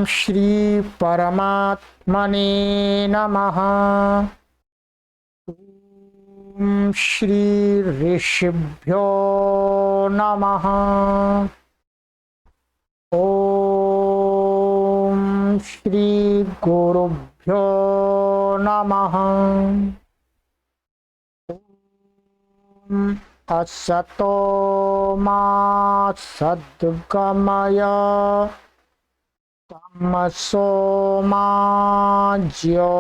श्री परमात्मने नमः। ओम श्री ऋषिभ्यो नमः। ओम श्री गुरुभ्यो नमः। ओम असतो मा सद्गमय तमसो मा ज्योतिर्गमय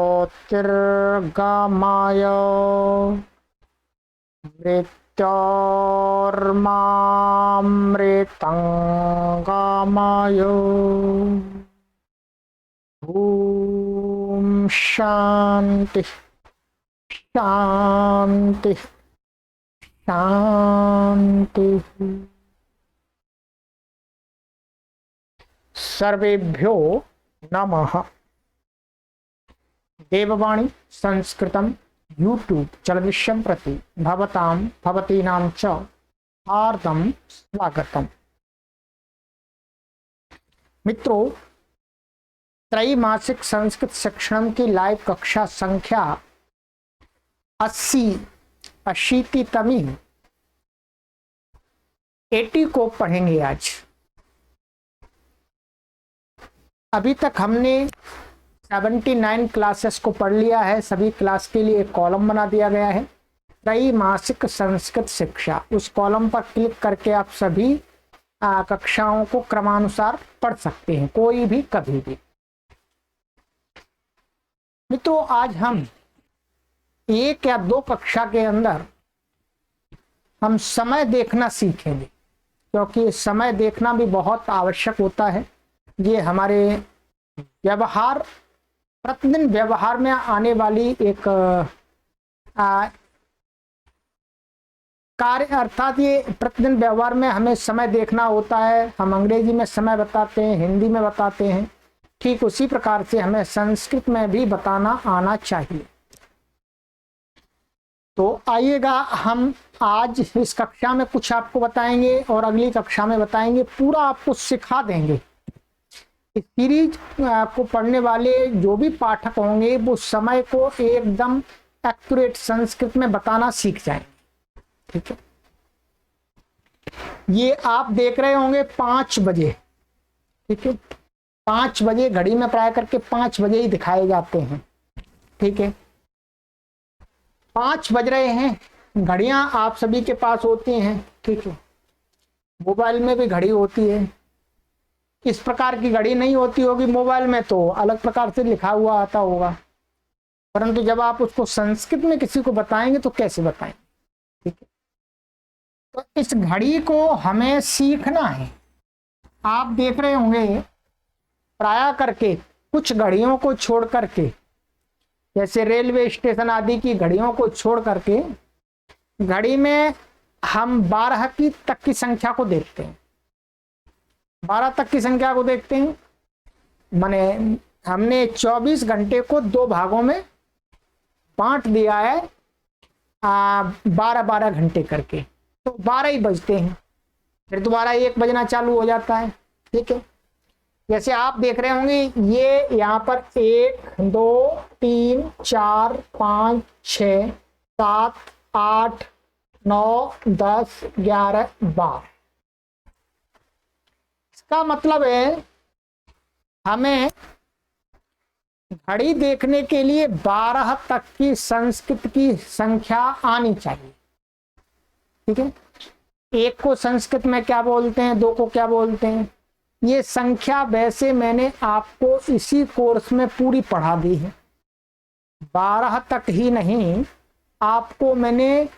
मृत्योर्मामृतंगमय। ओम शांति शांति शांति। सर्वेभ्यो नमः। देववाणी संस्कृतम यूट्यूब चलदृश्यं प्रति भवतां भवतीनां च हार्दं स्वागतम्। मित्रों, त्रैमासिक संस्कृत शिक्षण की लाइव कक्षा संख्या 80तमी 80 को पढ़ेंगे आज। अभी तक हमने 79 क्लासेस को पढ़ लिया है। सभी क्लास के लिए एक कॉलम बना दिया गया है, त्रैमासिक संस्कृत शिक्षा। उस कॉलम पर क्लिक करके आप सभी कक्षाओं को क्रमानुसार पढ़ सकते हैं, कोई भी कभी भी। मित्रों, आज हम 1 या 2 कक्षा के अंदर हम समय देखना सीखेंगे, क्योंकि समय देखना भी बहुत आवश्यक होता है। ये हमारे व्यवहार, प्रतिदिन व्यवहार में आने वाली एक कार्य, अर्थात ये प्रतिदिन व्यवहार में हमें समय देखना होता है। हम अंग्रेजी में समय बताते हैं, हिंदी में बताते हैं, ठीक उसी प्रकार से हमें संस्कृत में भी बताना आना चाहिए। तो आइएगा, हम आज इस कक्षा में कुछ आपको बताएंगे और अगली कक्षा में बताएंगे, पूरा आपको सिखा देंगे। इस सीरीज को पढ़ने वाले जो भी पाठक होंगे वो समय को एकदम एक्यूरेट संस्कृत में बताना सीख जाएंगे। ठीक है, ये आप देख रहे होंगे 5 बजे। ठीक है, 5 बजे घड़ी में प्राय करके 5 बजे ही दिखाए जाते हैं। ठीक है, 5 बज रहे हैं। घड़ियां आप सभी के पास होती हैं। ठीक है, मोबाइल में भी घड़ी होती है। इस प्रकार की घड़ी नहीं होती होगी मोबाइल में, तो अलग प्रकार से लिखा हुआ आता होगा, परंतु जब आप उसको संस्कृत में किसी को बताएंगे तो कैसे बताएंगे। ठीक है, तो इस घड़ी को हमें सीखना है। आप देख रहे होंगे प्राय करके कुछ घड़ियों को छोड़ करके, जैसे रेलवे स्टेशन आदि की घड़ियों को छोड़ करके, घड़ी में हम 12 तक की संख्या को देखते हैं। 12 तक की संख्या को देखते हैं, माने हमने 24 घंटे को 2 भागों में बांट दिया है, 12-12 घंटे करके, तो 12 ही बजते हैं। फिर दोबारा 1 बजना चालू हो जाता है। ठीक है, जैसे आप देख रहे होंगे, ये यहाँ पर 1 2 3 4 5 6 7 8 9 10 11 12। इसका मतलब है हमें घड़ी देखने के लिए 12 तक की संस्कृत की संख्या आनी चाहिए। ठीक है, 1 को संस्कृत में क्या बोलते हैं, 2 को क्या बोलते हैं, ये संख्या वैसे मैंने आपको इसी कोर्स में पूरी पढ़ा दी है। 12 तक ही नहीं, आपको मैंने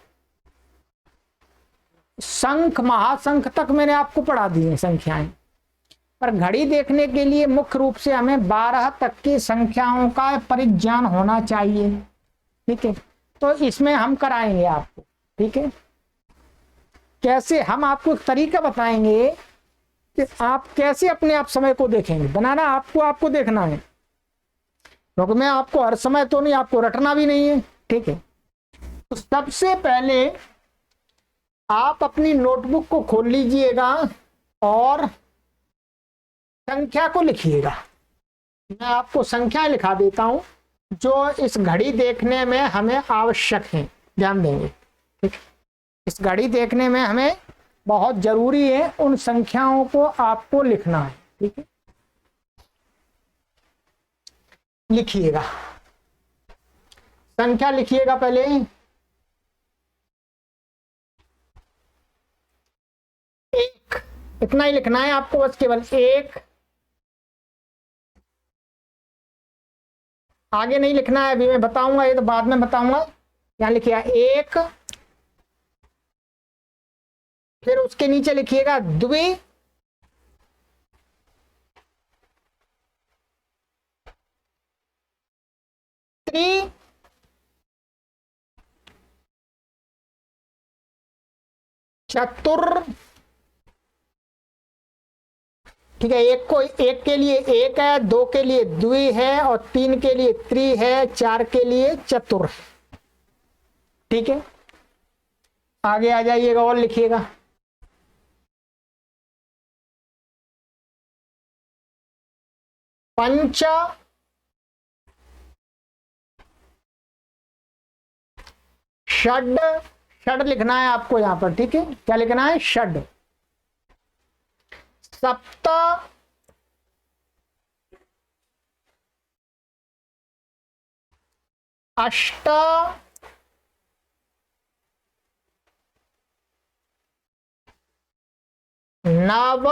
संख महासंख तक मैंने आपको पढ़ा दी है संख्याएं। पर घड़ी देखने के लिए मुख्य रूप से हमें 12 तक की संख्याओं का परिज्ञान होना चाहिए। ठीक है, तो इसमें हम कराएंगे आपको। ठीक है, कैसे, हम आपको एक तरीका बताएंगे कि आप कैसे अपने आप समय को देखेंगे। बनाना आपको देखना है, क्योंकि मैं आपको हर समय तो नहीं, आपको रटना भी नहीं है। ठीक है, तो सबसे पहले आप अपनी नोटबुक को खोल लीजिएगा और संख्या को लिखिएगा। मैं आपको संख्याएं लिखा देता हूं जो इस घड़ी देखने में हमें आवश्यक है, ध्यान देंगे। ठीक, इस घड़ी देखने में हमें बहुत जरूरी है, उन संख्याओं को आपको लिखना है। ठीक है, लिखिएगा, संख्या लिखिएगा पहले। एक, इतना ही लिखना है आपको बस, केवल एक, आगे नहीं लिखना है, अभी मैं बताऊंगा, ये तो बाद में बताऊंगा। यहां लिखिएगा एक, फिर उसके नीचे लिखिएगा द्वि, त्रि, चतुर। ठीक है, एक को, एक के लिए एक है, दो के लिए द्वि है, और तीन के लिए त्रि है, चार के लिए चतुर। ठीक है, आगे आ जाइएगा और लिखिएगा। पंच, षड, षड लिखना है आपको यहां पर। ठीक है, क्या लिखना है? षड। सप्त, अष्ट, नव,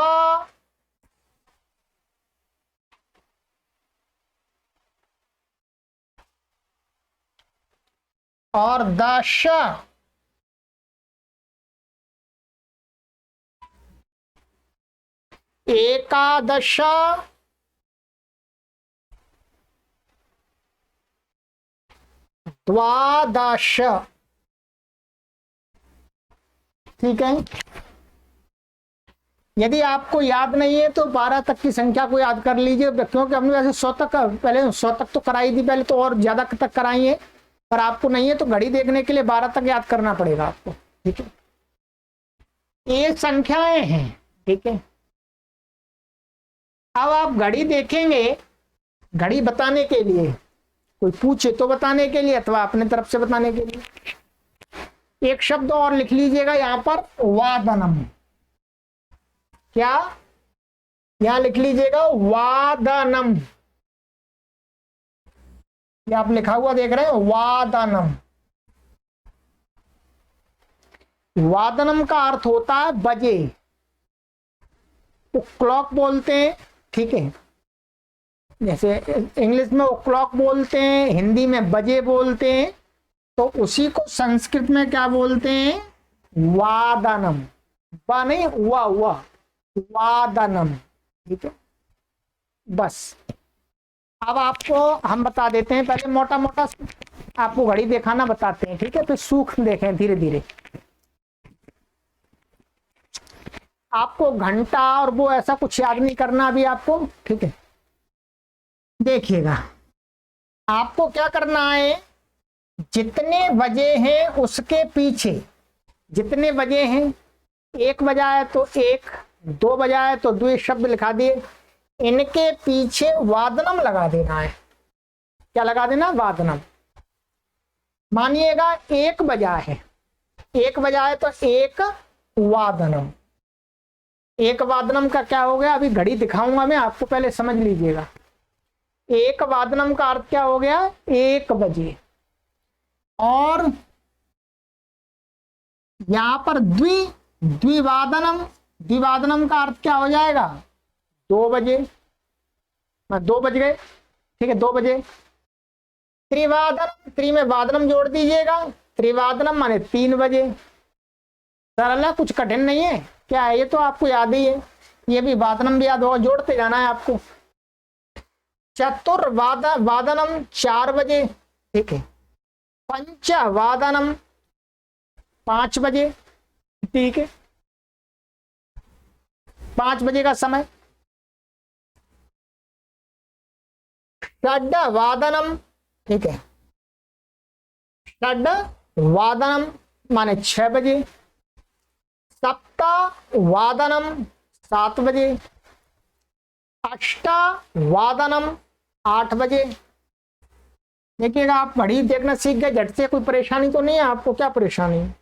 और दश। एकादश, द्वादश। ठीक है, यदि आपको याद नहीं है तो 12 तक की संख्या को याद कर लीजिए, क्योंकि हमने वैसे 100 तक, पहले 100 तक तो कराई थी, पहले तो और ज्यादा तक कराई है, पर आपको नहीं है तो घड़ी देखने के लिए 12 तक याद करना पड़ेगा आपको। ठीक है, ये संख्याएं हैं। ठीक है, अब आप घड़ी देखेंगे, घड़ी बताने के लिए, कोई पूछे तो बताने के लिए, अथवा अपने तरफ से बताने के लिए। एक शब्द और लिख लीजिएगा यहां पर, वादनम। क्या? यहां लिख लीजिएगा वादनम। ये आप लिखा हुआ देख रहे हैं, वादनम। वादनम का अर्थ होता है बजे, तो क्लॉक बोलते हैं। ठीक है, जैसे इंग्लिश में वो क्लॉक बोलते हैं, हिंदी में बजे बोलते हैं, तो उसी को संस्कृत में क्या बोलते हैं? वादनम। वा नहीं, हुआ हुआ, वादनम। ठीक है, बस अब आपको हम बता देते हैं, पहले मोटा मोटा आपको घड़ी दिखाना बताते हैं। ठीक है, फिर सूक्ष्म देखें धीरे धीरे। आपको घंटा और वो ऐसा कुछ याद नहीं करना अभी आपको। ठीक है, देखिएगा, आपको क्या करना है, जितने बजे हैं उसके पीछे, जितने बजे हैं, 1 बजा है तो 1, 2 बजा है तो 2 शब्द लिखा दिए, इनके पीछे वादनम लगा देना है। क्या लगा देना? वादनम। मानिएगा 1 बजा है, 1 बजा है तो 1 वादनम। 1 वादनम का क्या हो गया, अभी घड़ी दिखाऊंगा मैं आपको, पहले समझ लीजिएगा। 1 वादनम का अर्थ क्या हो गया? 1 बजे। और यहां पर द्विवादनम, द्विवादनम का अर्थ क्या हो जाएगा? 2 बजे। 2 बज गए। ठीक है, 2 बजे। त्रिवादनम, त्रि में वादनम जोड़ दीजिएगा, त्रिवादनम माने 3 बजे। सरल है, कुछ कठिन नहीं है। क्या है ये, तो आपको याद ही है, ये भी वादनम भी याद होगा, जोड़ते जाना है आपको। चतुर्वादनम 4 बजे। ठीक है, पंचवादनम 5 बजे। ठीक है, 5 बजे का समय। षड्वादनम, ठीक है, षड्वादनम माने 6 बजे। सप्तवादनम 7 बजे। अष्टवादनम 8 बजे। देखिएगा, आप घड़ी देखना सीख गए झट से, कोई परेशानी तो नहीं है आपको? क्या परेशानी है?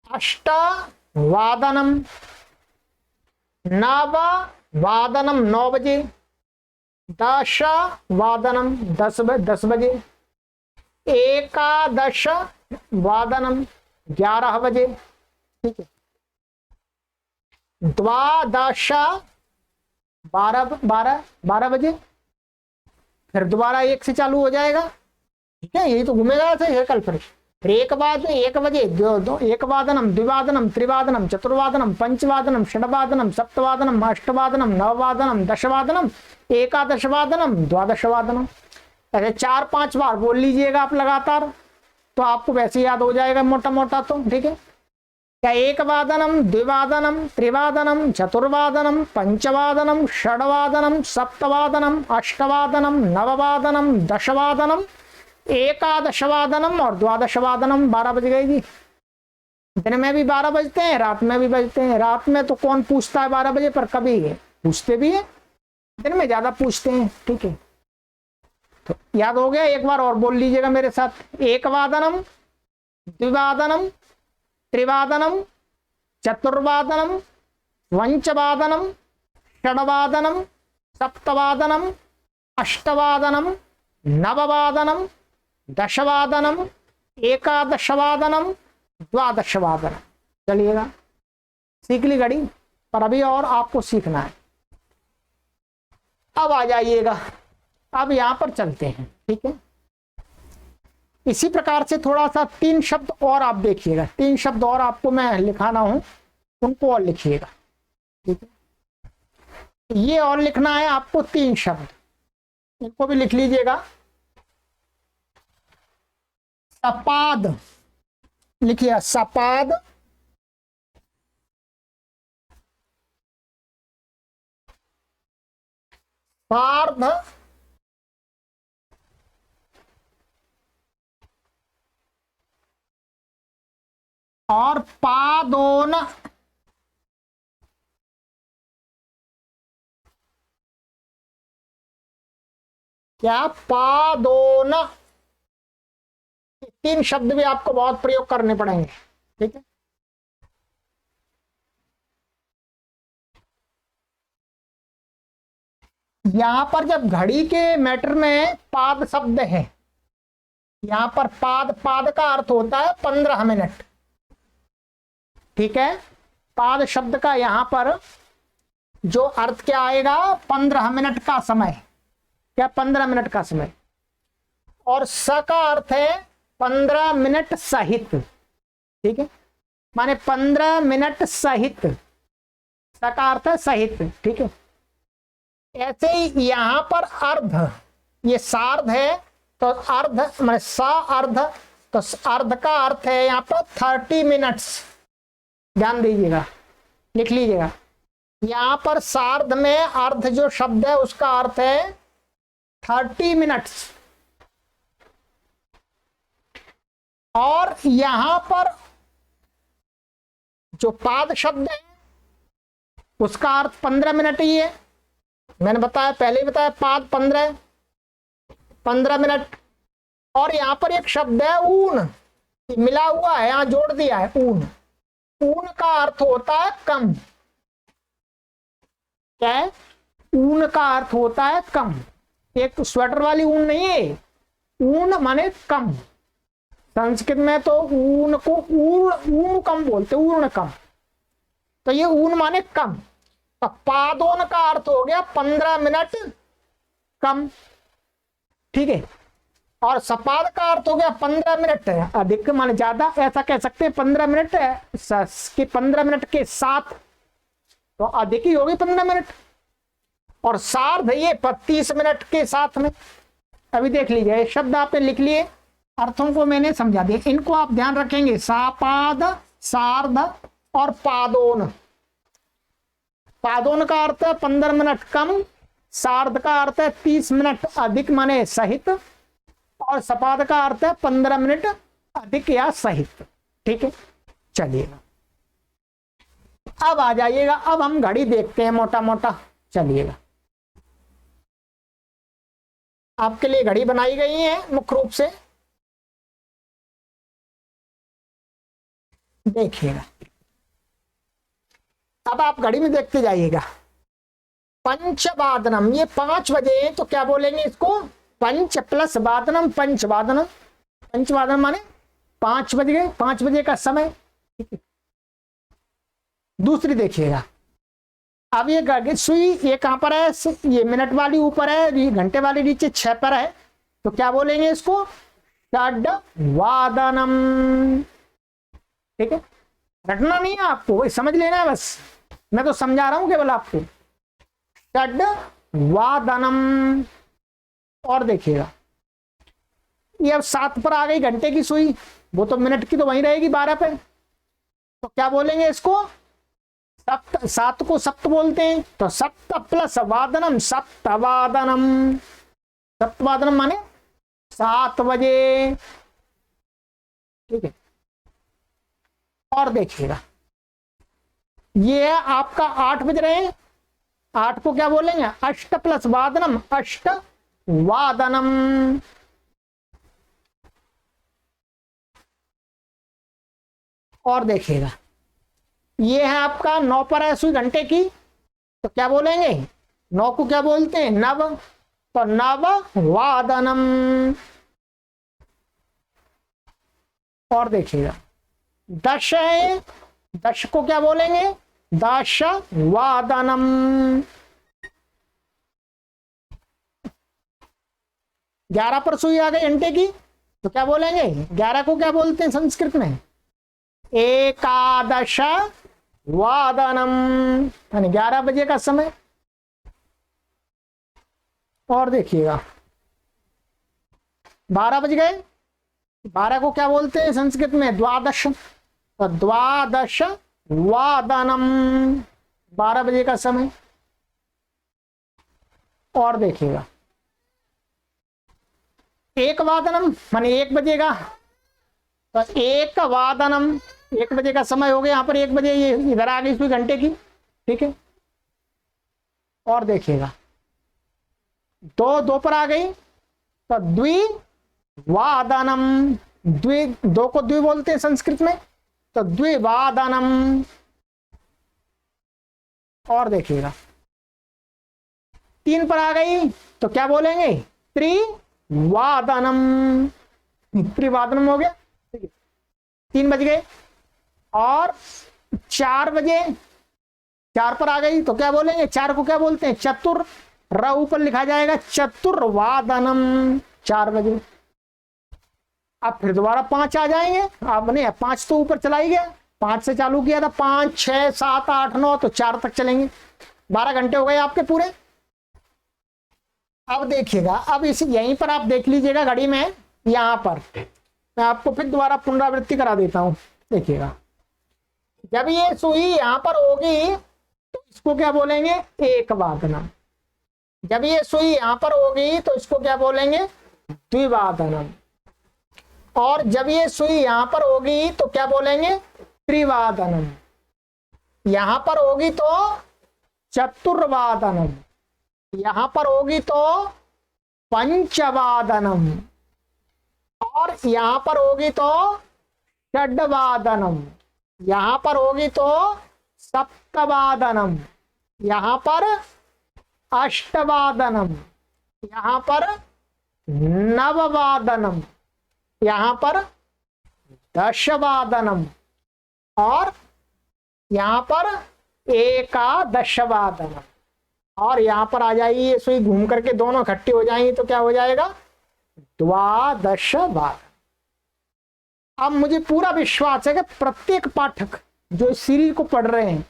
अष्टवादनम, नववादनम 9 बजे, दशवादनम 10 बजे, एकादश वादनम 11 बजे, ठीक है। द्वादश 12 बजे, फिर दोबारा 1 से चालू हो जाएगा, ठीक है। यही तो घूमेगा ऐसे कल। फिर 1 बजे, एकवादनम, द्विवादनम, त्रिवादनम, चतुर्वादनम, पंचवादनम, षड्वादनम, सप्तवादनम, अष्टवादनम, नववादनम, दशवादनम, एकादशवादनम, द्वादशवादनम। ऐसे 4-5 बार बोल लीजिएगा आप लगातार, तो आपको वैसे याद हो जाएगा मोटा मोटा, तो ठीक है। क्या एकवादनम, द्विवादनम, त्रिवादनम, चतुर्वादनम, पंचवादनम, षड्वादनम, सप्तवादनम, अष्टवादनम, नववादनम, दशवादनम, एकादशवादनम और द्वादशवादनम। 12 बज गए जी। दिन में भी 12 बजते हैं, रात में भी बजते हैं। रात में तो कौन पूछता है 12 बजे पर, कभी पूछते भी है, दिन में ज्यादा पूछते हैं, ठीक है। तो याद हो गया? एक बार और बोल लीजिएगा मेरे साथ। एकवादनम, द्विवादनम, त्रिवादनम, चतुर्वादनम, पंचवादनम, षड्वादनम, सप्तवादनम, अष्टवादनम, नववादनम, दशवादनम, एकादशवादनम, द्वादशवादनम। चलिएगा, सीख ली घड़ी, पर अभी और आपको सीखना है। अब आ जाइएगा, अब यहां पर चलते हैं, ठीक है। इसी प्रकार से थोड़ा सा 3 शब्द और आप देखिएगा, 3 शब्द और आपको मैं लिखाना हूं, उनको और लिखिएगा, ठीक है। ये और लिखना है आपको 3 शब्द, इनको भी लिख लीजिएगा। सपाद लिखिए, सपाद, सार्ध, और पादोन। क्या? पादोन। 3 शब्द भी आपको बहुत प्रयोग करने पड़ेंगे, ठीक है। यहां पर जब घड़ी के मैटर में पाद शब्द है, यहां पर पाद का अर्थ होता है 15 मिनट, ठीक है। पाद शब्द का यहां पर जो अर्थ क्या आएगा? 15 मिनट का समय। क्या? 15 मिनट का समय। और स का अर्थ है 15 मिनट सहित, ठीक है। माने 15 मिनट सहित, स का अर्थ है सहित, ठीक है। ऐसे ही यहां पर अर्ध, ये सार्ध है, तो अर्ध माने सा अर्ध, तो अर्ध का अर्थ है यहां पर 30 मिनट्स। ध्यान दीजिएगा, लिख लीजिएगा। यहां पर सार्ध में अर्ध जो शब्द है उसका अर्थ है 30 मिनट्स। और यहां पर जो पाद शब्द है उसका अर्थ 15 मिनट ही है। मैंने बताया, पहले ही बताया, पाद 15 मिनट। और यहां पर एक शब्द है ऊन, मिला हुआ है, यहां जोड़ दिया है ऊन। ऊन का अर्थ होता है कम। क्या है? ऊन का अर्थ होता है कम। एक स्वेटर वाली ऊन नहीं है, ऊन माने कम। संस्कृत में तो ऊन को ऊन कम बोलते, ऊर्ण कम। तो ये ऊन माने कम। तो पादोन का अर्थ हो गया 15 मिनट कम, ठीक है। और सपाद का अर्थ हो गया 15 मिनट अधिक माने ज्यादा, ऐसा कह सकते हैं। 15 मिनट के 15 मिनट के साथ, तो अधिक ही होगी 15 मिनट। और सार्ध ये 30 मिनट के साथ में। अभी देख लीजिए, शब्द आपने लिख लिए, अर्थों को मैंने समझा दिया, इनको आप ध्यान रखेंगे। सापाद, सार्ध और पादोन। पादोन का अर्थ है 15 मिनट कम, सार्ध का अर्थ है 30 मिनट अधिक माने सहित, और सपाद का अर्थ है 15 मिनट अधिक या सहित। ठीक है, चलिएगा अब आ जाइएगा। अब हम घड़ी देखते हैं मोटा मोटा। चलिएगा, आपके लिए घड़ी बनाई गई है मुख्य रूप से, देखिएगा। अब आप घड़ी में देखते जाइएगा। पंचवादनम, ये 5 बजे हैं, तो क्या बोलेंगे इसको? पंच प्लस वादनम, पंचवादनम। पंचवादनम माने 5 बज गए, 5 बजे का समय। दूसरी देखिएगा, अब ये सुई ये कहां पर है? ये मिनट वाली ऊपर है, ये घंटे वाली नीचे 6 पर है, तो क्या बोलेंगे इसको? षड वादनम। ठीक है, रटना नहीं है आपको, समझ लेना है बस, मैं तो समझा रहा हूं केवल आपको। षड वादनम। और देखिएगा, ये अब 7 पर आ गई घंटे की सुई, वो तो मिनट की तो वहीं रहेगी 12 पे, तो क्या बोलेंगे इसको? सप्त। 7 को सप्त बोलते हैं, तो सप्त प्लस वादनम, सप्तवादनम। सप्तवादनम माने 7 बजे। ठीक है, और देखिएगा, ये आपका 8 बज रहे हैं, 8 को क्या बोलेंगे? अष्ट प्लस वादनम, अष्ट वादनम। और देखिएगा, ये है आपका 9 पर है सुई घंटे की, तो क्या बोलेंगे? 9 को क्या बोलते हैं? नव, तो नव वादनम। और देखिएगा, 10 है, 10 को क्या बोलेंगे? दश वादनम। 11 पर सुई आ गई घंटे की, तो क्या बोलेंगे? 11 को क्या बोलते हैं संस्कृत में? एकादश वादनम, यानी 11 बजे का समय। और देखिएगा, 12 बज गए, 12 को क्या बोलते हैं संस्कृत में? द्वादश, तो द्वादश वादनम, 12 बजे का समय। और देखिएगा, 1 वादनम माने 1 बजे का, तो 1 वादनम, 1 बजे का समय हो गया। यहां पर 1 बजे ये इधर आ गई इसमें घंटे की। ठीक है, और देखिएगा, 2 पर आ गई, तो द्विवादनम। 2 को द्वि बोलते हैं संस्कृत में, तो द्विवादनम। और देखिएगा, 3 पर आ गई, तो क्या बोलेंगे? त्रिवादनम। त्रिवादनम हो गया। 3 बज गए। और 4 बजे, 4 पर आ गई, तो क्या बोलेंगे? 4 को क्या बोलते हैं? चतुर, र ऊपर लिखा जाएगा, चतुर्वादनम, 4 बजे। अब फिर दोबारा 5 आ जाएंगे। अब नहीं, 5 तो ऊपर चला ही गया, 5 से चालू किया था, 5, 6, 7, 8, 9, तो 4 तक चलेंगे। 12 घंटे हो गए आपके पूरे। अब देखिएगा, अब इस यहीं पर आप देख लीजिएगा घड़ी में, यहां पर मैं आपको फिर दोबारा पुनरावृत्ति करा देता हूं। देखिएगा, जब ये सुई यहां पर होगी तो इसको क्या बोलेंगे? 1 वादनम। जब ये सुई यहां पर होगी तो इसको क्या बोलेंगे? द्विवादनम। और जब ये सुई यहां पर होगी तो क्या बोलेंगे? त्रिवादनम। यहां पर होगी तो चतुर्वादनम, यहां पर होगी तो पंचवादनम, और यहां पर होगी तो षड्वादनम, यहां पर होगी तो सप्तवादनम, यहां पर अष्टवादनम, यहां पर नववादनम, यहां पर दशवादनम, और यहां पर एकादशवादनम। और यहां पर आ जाइए, सुई घूम करके दोनों इकट्ठे हो जाएंगे तो क्या हो जाएगा? द्वादशवादन। अब मुझे पूरा विश्वास है कि प्रत्येक पाठक जो इस सीरीज को पढ़ रहे हैं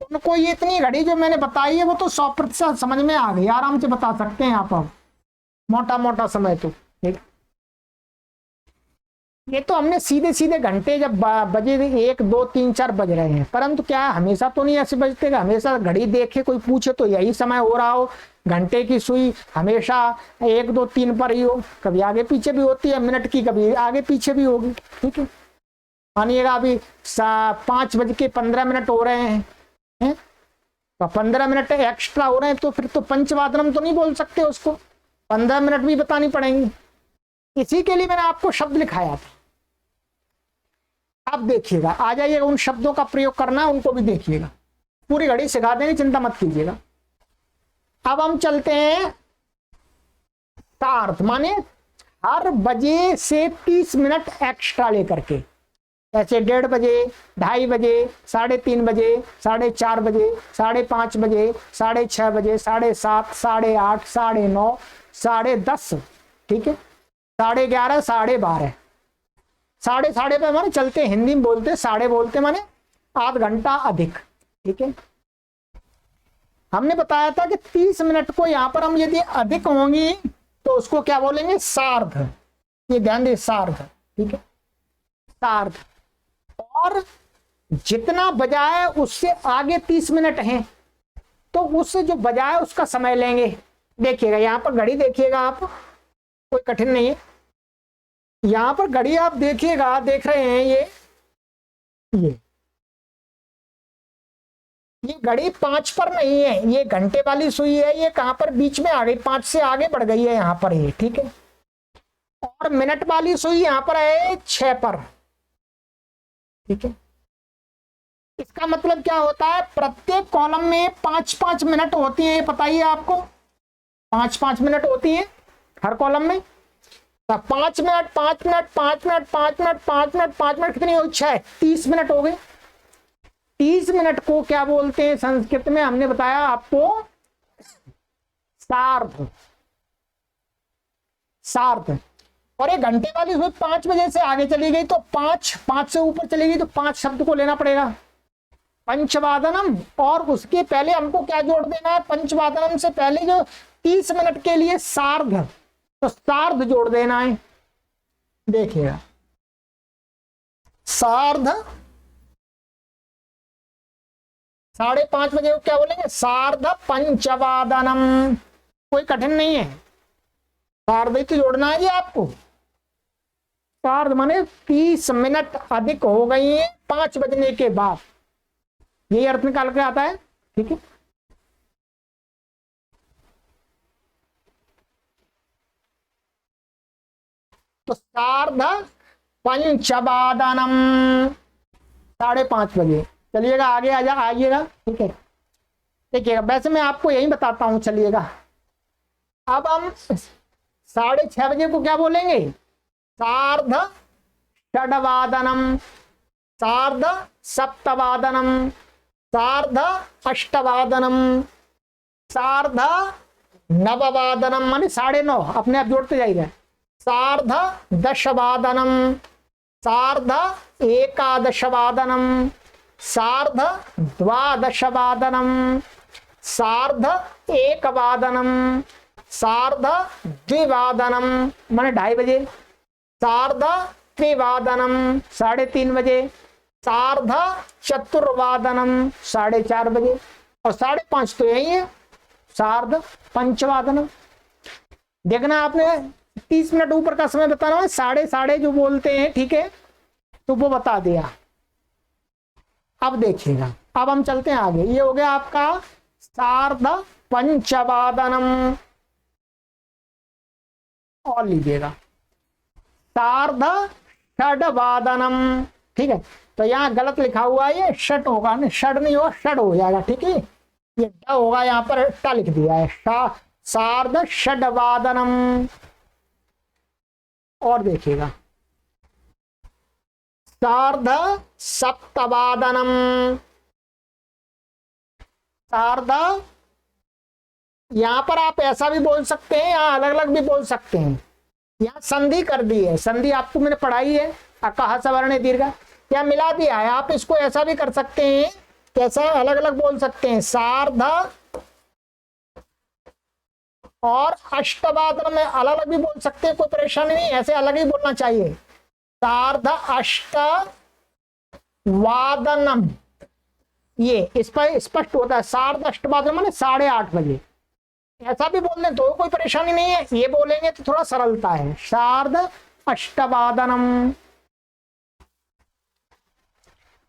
उनको ये इतनी घड़ी जो मैंने बताई है वो तो 100% समझ में आ गई, आराम से बता सकते हैं आप। अब मोटा मोटा समय तो ठीक, ये तो हमने सीधे सीधे घंटे जब बजे 1, 2, 3, 4 बज रहे हैं, परंतु क्या हमेशा तो नहीं ऐसे बजते? हमेशा घड़ी देखे कोई पूछे तो यही समय हो रहा हो? घंटे की सुई हमेशा 1, 2, 3 पर ही हो, कभी आगे पीछे भी होती है मिनट की, कभी आगे पीछे भी होगी। ठीक है, मानिएगा अभी 5:15 हो रहे हैं, तो 15 मिनट एक्स्ट्रा हो रहे हैं, तो फिर तो पंचवादनम तो नहीं बोल सकते उसको, 15 मिनट भी बतानी पड़ेंगी। इसी के लिए मैंने आपको शब्द लिखाया था। अब देखिएगा, आ जाइएगा, उन शब्दों का प्रयोग करना है, उनको भी देखिएगा, पूरी घड़ी सिखा देंगे, चिंता मत कीजिएगा। अब हम चलते हैं सार्ध, माने हर बजे से 30 मिनट एक्स्ट्रा लेकर के, ऐसे 1:30 बजे, 2:30 बजे, 3:30 बजे, 4:30 बजे, 5:30 बजे, 6:30 बजे, 7:30, 8:30, 9:30, 10:30, ठीक है, 11:30, 12:30, साढ़े पे माने चलते, हिंदी में बोलते साढ़े बोलते, माने आध घंटा अधिक, ठीक है। हमने बताया था कि 30 मिनट को यहां पर हम यदि अधिक होंगी तो उसको क्या बोलेंगे, सार्ध, ये ध्यान दे, सार्ध, ठीक है, सार्ध। और जितना बजाय उससे आगे 30 मिनट हैं, तो उससे जो बजाय उसका समय लेंगे। देखिएगा यहां पर घड़ी, देखिएगा आप, कोई कठिन नहीं है, यहां पर घड़ी आप देखिएगा, देख रहे हैं ये घड़ी 5 पर नहीं है, ये घंटे वाली सुई है, ये कहां पर बीच में आ गई, 5 से आगे बढ़ गई है यहां पर ये, ठीक है। और मिनट वाली सुई यहां पर है 6 पर, ठीक है। इसका मतलब क्या होता है, प्रत्येक कॉलम में 5-5 मिनट होती है, पता ही है आपको, 5-5 मिनट होती है हर कॉलम में। 5 minute 5 minute 5 minute 5 minute 5 minute 5 minute कितनी हुई, 6, 30 मिनट हो गए। 30 मिनट को क्या बोलते हैं संस्कृत में, हमने बताया आपको, सार्ध, सार्ध। और एक घंटे वाली सुई 5 बजे से आगे चली गई तो 5 से ऊपर चली गई तो 5 शब्द को लेना पड़ेगा, पंचवादनम। और उसके पहले हमको क्या जोड़ देना है, पंचवादनम से पहले जो 30 मिनट के लिए सार्ध, तो सार्ध जोड़ देना है। देखिएगा, सार्ध, 5:30 बजे को क्या बोलेंगे, सार्ध पंचवादनम, कोई कठिन नहीं है, सार्ध ही तो जोड़ना है ये आपको। सार्ध माने 30 मिनट अधिक हो गई है 5 बजने के बाद, यही अर्थ निकाल के आता है, ठीक है। तो सार्ध पंचवादनम, 5:30 बजे। चलिएगा आगे आइएगा, ठीक है। देखिएगा, वैसे मैं आपको यही बताता हूं, चलिएगा। अब हम 6:30 बजे को क्या बोलेंगे, सार्ध षड्वादनम, सार्ध सप्तवादनम, सार्ध अष्टवादनम, सार्ध नववादनम, माने 9:30, अपने आप जोड़ते जाइए, सार्ध दशवादनम, सार्ध एकादशवादनम, सार्ध द्वादशवादनम, सार्ध एकवादनम, सार्ध द्विवादनम, माने 2:30 बजे, सार्ध त्रिवादनम, 3:30 बजे, सार्ध चतुर्वादनम, 4:30 बजे, और 5:30 तो यही है, सार्ध पंचवादनम। देखना आपने 30 मिनट ऊपर का समय बताना है, साढ़े जो बोलते हैं, ठीक है, तो वो बता दिया। अब देखिएगा, अब हम चलते हैं आगे, ये हो गया आपका सार्ध पंचवादनम। और लीजिएगा, सार्ध षड्वादनम, ठीक है। तो यहाँ गलत लिखा हुआ है, ये षट होगा, नहीं षड नहीं होगा, षड हो जाएगा, ठीक है। ये ड होगा, यहाँ पर ट लिख दिया है, सार्ध षड्वादनम। और देखिएगा, सार्ध सप्तवादनम, सार्ध, यहां पर आप ऐसा भी बोल सकते हैं, यहां अलग अलग भी बोल सकते हैं। यहां संधि कर दी है, संधि आपको मैंने पढ़ाई है, अकह सवर्ण दीर्घ, क्या मिला दिया है। आप इसको ऐसा भी कर सकते हैं, कैसा अलग अलग बोल सकते हैं, सार्ध और अष्टवादन में अलग अलग भी बोल सकते हैं, कोई परेशानी नहीं, ऐसे अलग ही बोलना चाहिए। सार्ध अष्ट वादनम, ये इस पर स्पष्ट होता है, सार्ध अष्टवादन माने 8:30 बजे। ऐसा भी बोल दें तो कोई परेशानी नहीं है, ये बोलेंगे तो थोड़ा सरलता है, सार्ध अष्टवादनम।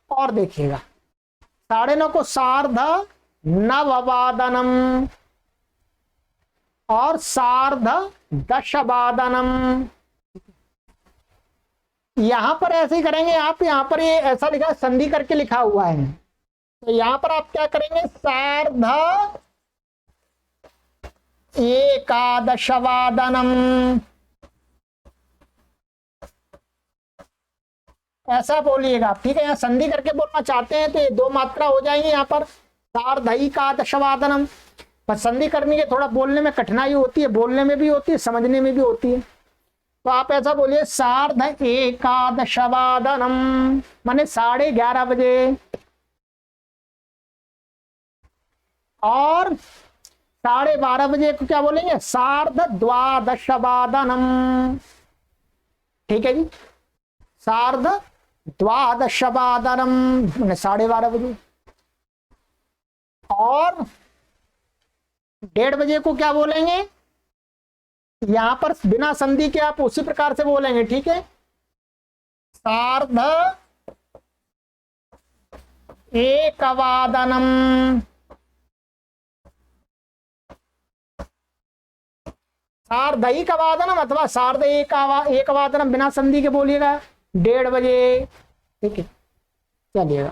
और देखिएगा 9:30 को सार्ध नववादनम और सार्ध दशवादनम। यहां पर ऐसे ही करेंगे आप। यहां पर ये ऐसा लिखा है, संधि करके लिखा हुआ है, तो यहां पर आप क्या करेंगे, सार्ध एकादशवादनम ऐसा बोलिएगा। ठीक है, यहाँ संधि करके बोलना चाहते हैं तो ये 2 मात्रा हो जाएंगी यहाँ पर, सार्धैकादशवादनम। पर संधि करने के थोड़ा बोलने में कठिनाई होती है, बोलने में भी होती है, समझने में भी होती है। तो आप ऐसा बोलिए सार्ध एकादशवादनम, माने 11:30 बजे। और 12:30 बजे को क्या बोलेंगे, सार्ध द्वादशवादनम। ठीक है जी, सार्ध द्वादशवादनम मैंने 12:30 बजे। और 1:30 बजे को क्या बोलेंगे, यहां पर बिना संधि के आप उसी प्रकार से बोलेंगे। ठीक है, सार्ध एकवादनम, सार्धैकवादनम अथवा सार्ध एकवादनम बिना संधि के बोलिएगा 1:30 बजे। ठीक है, चलिएगा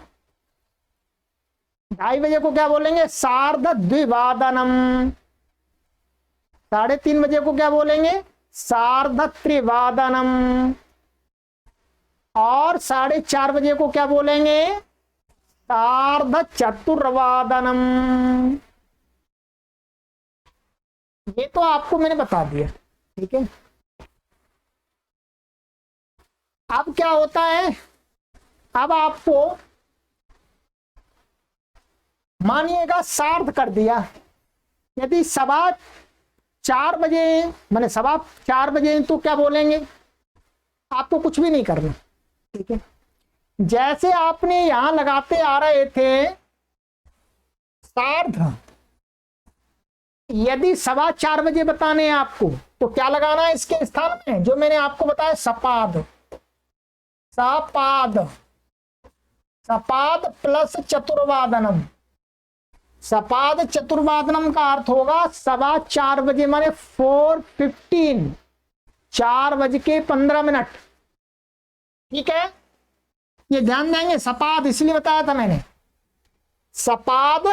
2:30 बजे को क्या बोलेंगे, सार्ध द्विवादनम। 3:30 बजे को क्या बोलेंगे, सार्ध त्रिवादनम। और 4:30 बजे को क्या बोलेंगे, सार्ध चतुर्वादनम। ये तो आपको मैंने बता दिया। ठीक है, अब क्या होता है, अब आपको मानिएगा सार्ध कर दिया, यदि 4:15 बजे माने 4:15 बजे तो क्या बोलेंगे, आपको कुछ भी नहीं करना। ठीक है, जैसे आपने यहां लगाते आ रहे थे सार्ध, यदि 4:15 बजे बताने हैं आपको तो क्या लगाना है इसके स्थान में, जो मैंने आपको बताया सपाद। सपाद, सपाद प्लस चतुर्वादनम। सपाद चतुर्वादनम का अर्थ होगा 4:15 बजे माने 4:15, 4:15। ठीक है, ये ध्यान देंगे, सपाद इसलिए बताया था मैंने। सपाद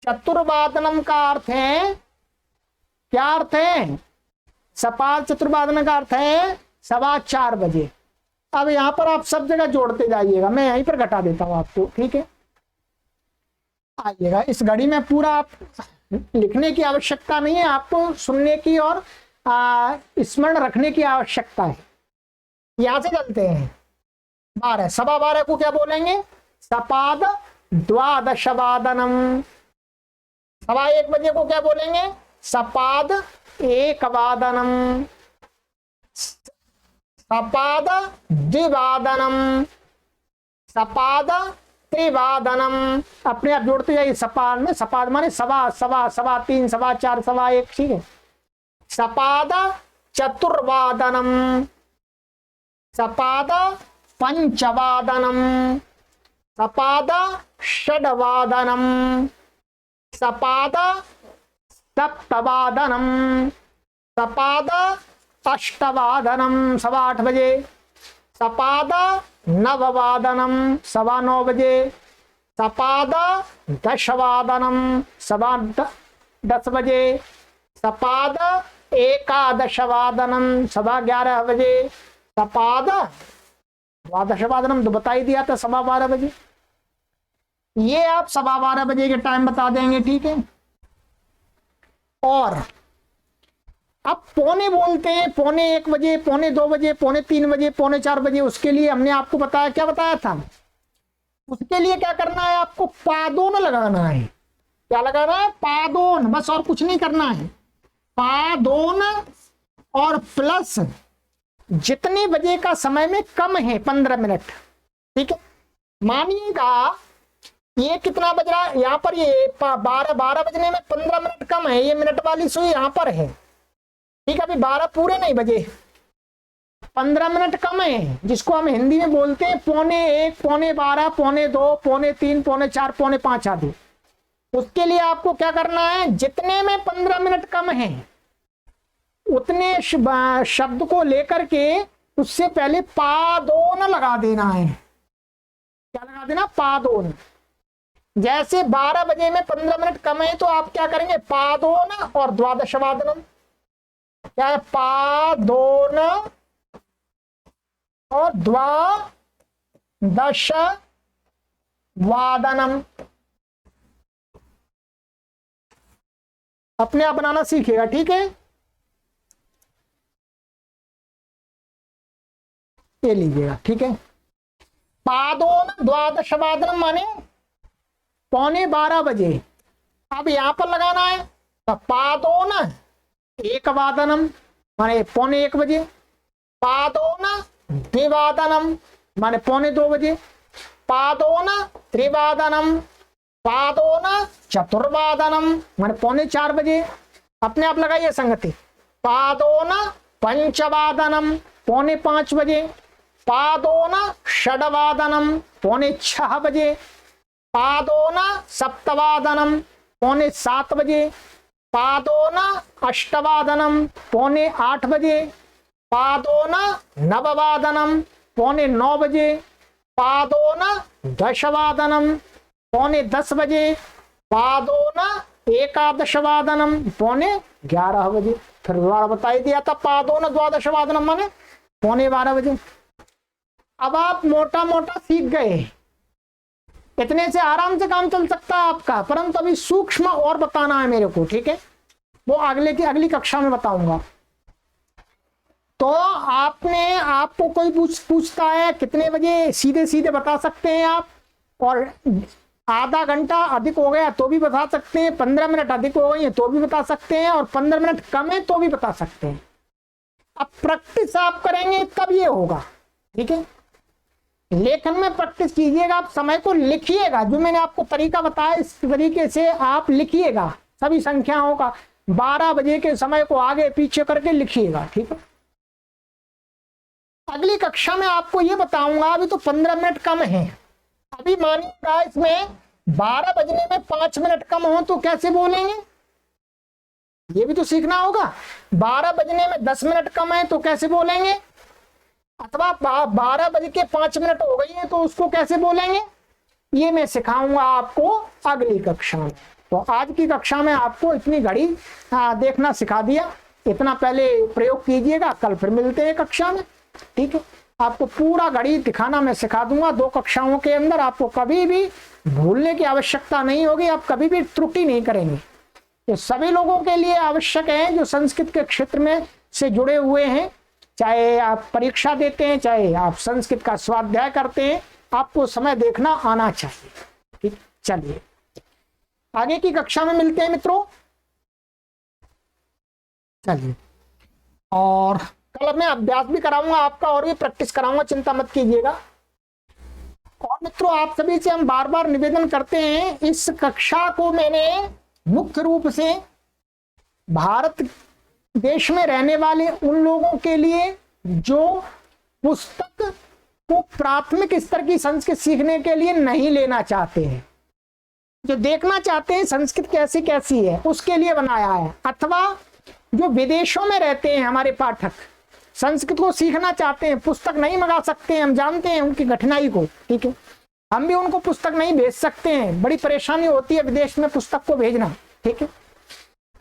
चतुर्वादनम का अर्थ है, क्या अर्थ है, सपाद चतुर्वादनम का अर्थ है 4:15 बजे। अब यहां पर आप सब जगह जोड़ते जाइएगा, मैं यहीं पर घटा देता हूं आपको। ठीक है, आइएगा, इस घड़ी में पूरा आप लिखने की आवश्यकता नहीं है, आपको सुनने की और स्मरण रखने की आवश्यकता है। यहां से चलते हैं 12, 12:15 को क्या बोलेंगे, सपाद द्वादशवादनम। 1:15 बजे को क्या बोलेंगे, सपाद एकवादनम। सपाद द्विवादनम, सपाद त्रिवादनम। अपने आप जोड़ते जाइए, सपाद में सपाद माने 3, 4, 1। ठीक है, सपाद चतुर्वादनम, सपाद पंचवादनम, सपाद षड्वादनम, सपाद सप्तवादनम, सपाद अष्टवादनम 8:15 बजे, सपाद नववादनम 9:15 बजे, सपाद दशवादनम 10:15 बजे, सपाद एकादशवादनम 11:15 बजे, सपाद द्वादशवादनम तो बता ही दिया था 12:15 बजे। ये आप 12:15 बजे के टाइम बता देंगे। ठीक है, और अब पौने बोलते हैं, 1:15 बजे, 1:15 बजे, 3:15 बजे, 4:15 बजे। उसके लिए हमने आपको बताया, क्या बताया था, उसके लिए क्या करना है, आपको पादोन लगाना है। क्या लगाना है, पादोन, बस और कुछ नहीं करना है। पादोन और प्लस जितने बजे का समय में कम है 15 मिनट। ठीक है, मानिएगा ये कितना बज रहा है, यहाँ पर ये 12 बजने में 15 मिनट कम है, ये मिनट वाली सुई यहाँ पर है। ठीक है, अभी 12 पूरे नहीं बजे, 15 मिनट कम है, जिसको हम हिंदी में बोलते हैं 1:45, 1:12, 1:45, 1:45, 1:45, 1:45 आदि। उसके लिए आपको क्या करना है, जितने में 15 मिनट कम है उतने शब्द को लेकर के उससे पहले पादोन लगा देना है। क्या लगा देना, पादोन। जैसे 12 बजे में 15 मिनट कम है तो आप क्या करेंगे, पादोन और द्वादशवादनम। क्या है, पादोन और द्वादशवादनम। अपने आप बनाना सीखेगा, ठीक है। ये लीजिएगा, ठीक है। पादोन द्वादशवादनम माने 11:45 बजे। अब यहां पर लगाना है तो पादोन एकवादनम माने 1:45 बजे। पादोन द्विवादनम माने 1:45 बजे। पादोन त्रिवादनम, पादोन चतुर्वादनम माने 3:45 बजे। अपने आप लगाइए संगति। पादोन पंचवादनम 4:45 बजे। पादोन षड्वादनम 5:45 बजे। पादोन सप्तवादनम 6:45 बजे। पादोन अष्टवादनम 7:45 बजे। पादोन नववादनम 8:45 बजे। पादोन दशवादनम 9:45 बजे। पादोन एकादशवादनम 11:45 बजे। फिर दोबारा बताई दिया था, पादोन द्वादशवादनम माने 11:45 बजे। अब आप मोटा मोटा सीख गए, इतने से आराम से काम चल सकता है आपका, परंतु अभी सूक्ष्म और बताना है मेरे को, ठीक है। वो अगली कक्षा में बताऊंगा। तो आपको कोई पूछता है कितने बजे, सीधे सीधे बता सकते हैं आप, और आधा घंटा अधिक हो गया तो भी बता सकते हैं, 15 मिनट अधिक हो गई है तो भी बता सकते हैं, और 15 मिनट कम है तो भी बता सकते हैं। अब प्रैक्टिस आप करेंगे तब ये होगा, ठीक है। लेखन में प्रैक्टिस कीजिएगा, आप समय को लिखिएगा, जो मैंने आपको तरीका बताया इस तरीके से आप लिखिएगा सभी संख्याओं का। 12 बजे के समय को आगे पीछे करके लिखिएगा, ठीक है। अगली कक्षा में आपको ये बताऊंगा, अभी तो 15 मिनट कम है। अभी मानिएगा इसमें 12 बजने में 5 मिनट कम हो तो कैसे बोलेंगे, ये भी तो सीखना होगा। 12 बजने में 10 मिनट कम है तो कैसे बोलेंगे, अथवा 12 बज के 5 मिनट हो गई है तो उसको कैसे बोलेंगे, ये मैं सिखाऊंगा आपको अगली कक्षा में। तो आज की कक्षा में आपको इतनी घड़ी देखना सिखा दिया, इतना पहले प्रयोग कीजिएगा, कल फिर मिलते हैं कक्षा में, ठीक है। आपको पूरा घड़ी दिखाना मैं सिखा दूंगा 2 कक्षाओं के अंदर। आपको कभी भी भूलने की आवश्यकता नहीं होगी, आप कभी भी त्रुटि नहीं करेंगे। ये सभी लोगों के लिए आवश्यक है जो संस्कृत के क्षेत्र में से जुड़े हुए हैं, चाहे आप परीक्षा देते हैं, चाहे आप संस्कृत का स्वाध्याय करते हैं, आपको समय देखना आना चाहिए, ठीक। चलिए आगे की कक्षा में मिलते हैं मित्रों, चलिए। और कल मैं अभ्यास भी कराऊंगा आपका और भी प्रैक्टिस कराऊंगा, चिंता मत कीजिएगा। और मित्रों आप सभी से हम बार बार निवेदन करते हैं, इस कक्षा को मैंने मुख्य रूप से भारत देश में रहने वाले उन लोगों के लिए जो पुस्तक को प्राथमिक स्तर की संस्कृत सीखने के लिए नहीं लेना चाहते हैं, जो देखना चाहते हैं संस्कृत कैसी कैसी है, उसके लिए बनाया है। अथवा जो विदेशों में रहते हैं हमारे पाठक, संस्कृत को सीखना चाहते हैं, पुस्तक नहीं मंगा सकते हैं, हम जानते हैं उनकी कठिनाई को, ठीक है। हम भी उनको पुस्तक नहीं भेज सकते हैं, बड़ी परेशानी होती है विदेश में पुस्तक को भेजना, ठीक है।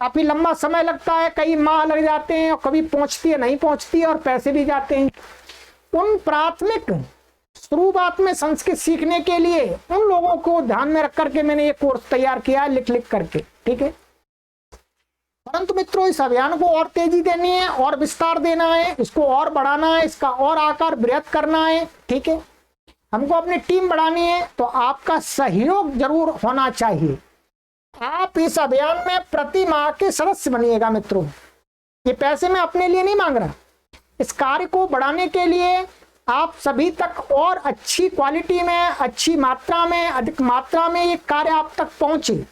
काफी लंबा समय लगता है, कई माह लग जाते हैं, और कभी पहुंचती है नहीं पहुंचती है, और पैसे भी जाते हैं। उन प्राथमिक शुरुआत में संस्कृत सीखने के लिए उन लोगों को ध्यान में रख करके मैंने ये कोर्स तैयार किया है, लिख लिख करके, ठीक है। परंतु मित्रों इस अभियान को और तेजी देनी है, और विस्तार देना है, इसको और बढ़ाना है, इसका और आकार बृहत करना है, ठीक है। हमको अपनी टीम बढ़ानी है, तो आपका सहयोग जरूर होना चाहिए। आप इस अभियान में प्रति माह के सदस्य बनिएगा मित्रों। ये पैसे मैं अपने लिए नहीं मांग रहा, इस कार्य को बढ़ाने के लिए आप सभी तक और अच्छी क्वालिटी में, अच्छी मात्रा में, अधिक मात्रा में ये कार्य आप तक पहुंचे,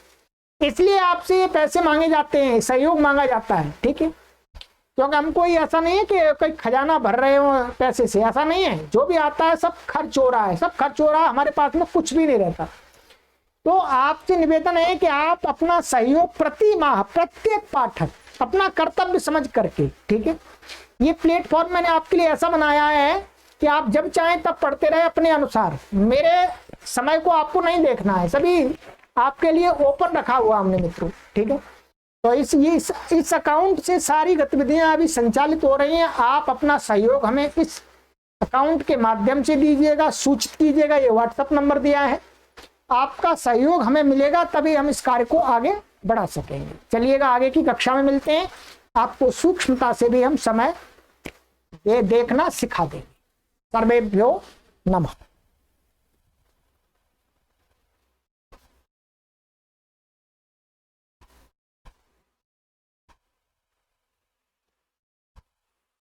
इसलिए आपसे ये पैसे मांगे जाते हैं, सहयोग मांगा जाता है, ठीक है। क्योंकि हमको ये ऐसा नहीं है कि कोई खजाना भर रहे हो पैसे से, ऐसा नहीं है। जो भी आता है सब खर्च हो रहा है, सब खर्च हो रहा है, हमारे पास में कुछ भी नहीं रहता। तो आपसे निवेदन है कि आप अपना सहयोग प्रति माह प्रत्येक पाठक अपना कर्तव्य समझ करके, ठीक है, ये प्लेटफॉर्म मैंने आपके लिए ऐसा बनाया है कि आप जब चाहें तब पढ़ते रहे अपने अनुसार। मेरे समय को आपको नहीं देखना है, सभी आपके लिए ओपन रखा हुआ हमने मित्रों, ठीक है। तो इस अकाउंट से सारी गतिविधियां अभी संचालित हो रही हैं। आप अपना सहयोग हमें इस अकाउंट के माध्यम से दीजिएगा, सूचित कीजिएगा। ये व्हाट्सएप नंबर दिया है, आपका सहयोग हमें मिलेगा तभी हम इस कार्य को आगे बढ़ा सकेंगे। चलिएगा आगे की कक्षा में मिलते हैं, आपको सूक्ष्मता से भी हम समय देखना सिखा देंगे। सर्वेभ्यो नमः।